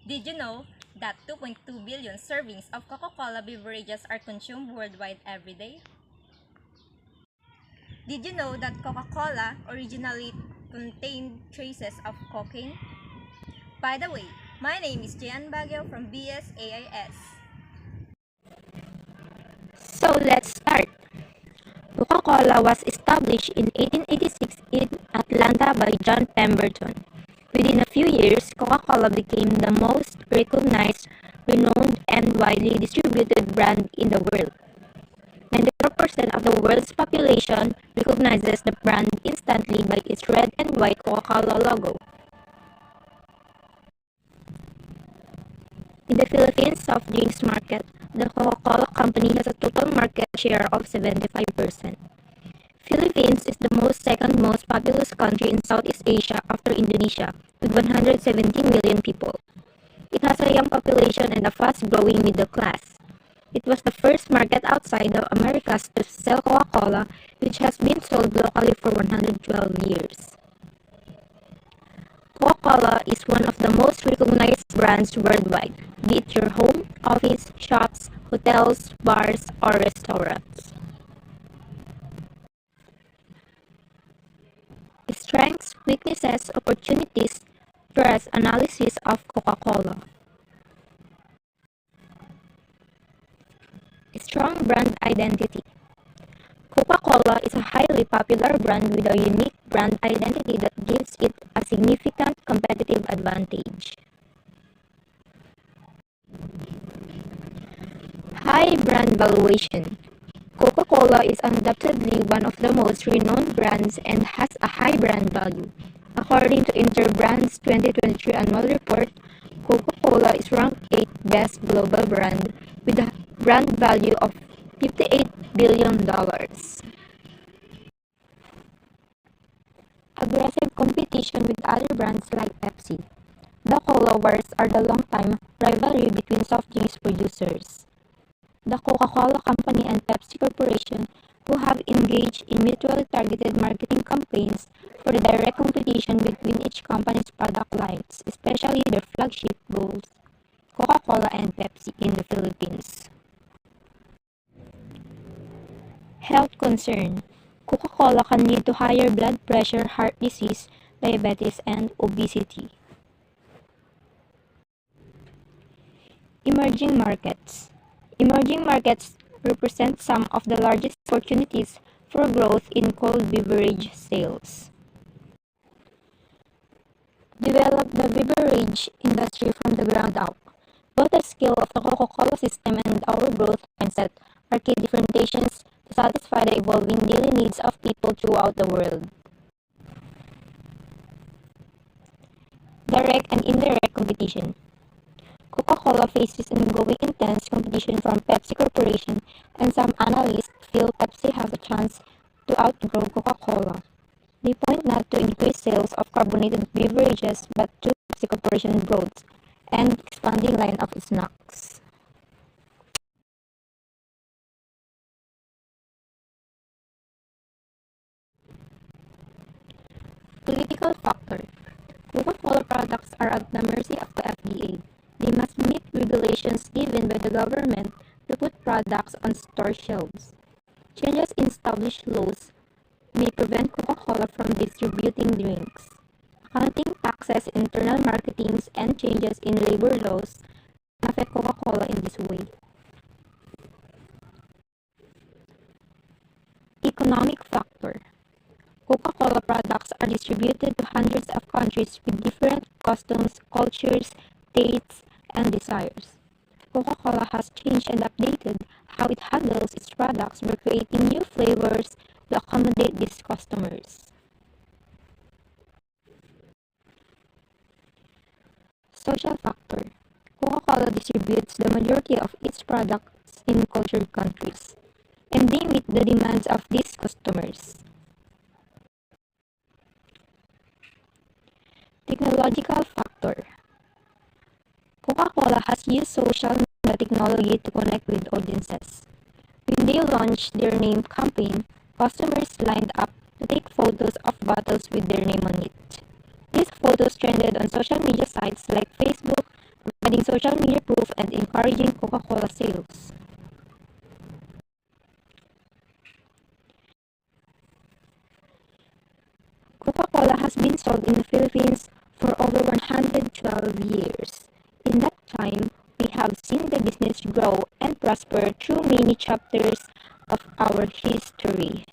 Did you know that 2.2 billion servings of Coca-Cola beverages are consumed worldwide every day? Did you know that Coca-Cola originally contained traces of cocaine? By the way, my name is Jian Baguio from BSAIS. So let's start. Coca-Cola was established in 1886 in Atlanta by John Pemberton. Within a few years, Coca-Cola became the most recognized, renowned, and widely distributed brand in the world. 94% of the world's population recognizes the brand instantly by its red and white Coca-Cola logo. In the Philippines soft drinks market, the Coca-Cola company has a total market share of 75%. Philippines is the second most populous country in Southeast Asia after Indonesia, with 170 million people. It has a young population and a fast-growing middle class. It was the first market outside the Americas to sell Coca-Cola, which has been sold locally for 112 years. Coca-Cola is one of the most recognized brands worldwide, be it your home, office, shops, hotels, bars, or restaurants. Strengths, weaknesses, opportunities, first analysis of Coca-Cola. Strong brand identity. Coca-Cola is a highly popular brand with a unique brand identity that gives it a significant competitive advantage. High brand valuation. Coca-Cola is undoubtedly one of the most renowned brands and has a high brand value. According to Interbrand's 2023 annual report, Coca-Cola is ranked 8th best global brand with a brand value of $58 billion. Aggressive competition with other brands like Pepsi. The Cola Wars are the long-time rivalry between soft drinks producers. The Coca-Cola Company and Pepsi Corporation, who have engaged in mutually targeted marketing campaigns for the direct competition between each company's product lines, especially their flagship brands, Coca-Cola and Pepsi in the Philippines. Health concern. Coca-Cola can lead to higher blood pressure, heart disease, diabetes, and obesity. Emerging markets. Emerging markets represent some of the largest opportunities for growth in cold beverage sales. Develop the beverage industry from the ground up. Both the scale of the Coca-Cola system and our growth mindset are key differentiations to satisfy the evolving daily needs of people throughout the world. Direct and indirect competition. Coca-Cola faces ongoing intense competition from Pepsi Corporation, and some analysts feel Pepsi has a chance to outgrow Coca-Cola. They point not to increased sales of carbonated beverages but to Pepsi Corporation growth and expanding line of snacks. Political factor. Coca-Cola products are at the mercy of the FDA. They must meet regulations given by the government to put products on store shelves. Changes in established laws may prevent Coca-Cola from distributing drinks. Accounting, taxes, internal marketings, and changes in labor laws affect Coca-Cola in this way. Economic factor. Coca-Cola products are distributed to hundreds of countries with different customs, cultures, tastes, and desires. Coca-Cola has changed and updated how it handles its products by creating new flavors to accommodate these customers. Social factor. Coca-Cola distributes the majority of its products in cultured countries, and they meet the demands of these customers. Technological factor. Coca-Cola has used social media technology to connect with audiences. When they launched their name campaign, customers lined up to take photos of bottles with their name on it. These photos trended on social media sites like Facebook, adding social media proof and encouraging Coca-Cola sales. Coca-Cola has been sold in the Philippines for over 112 years. In that time, we have seen the business grow and prosper through many chapters of our history.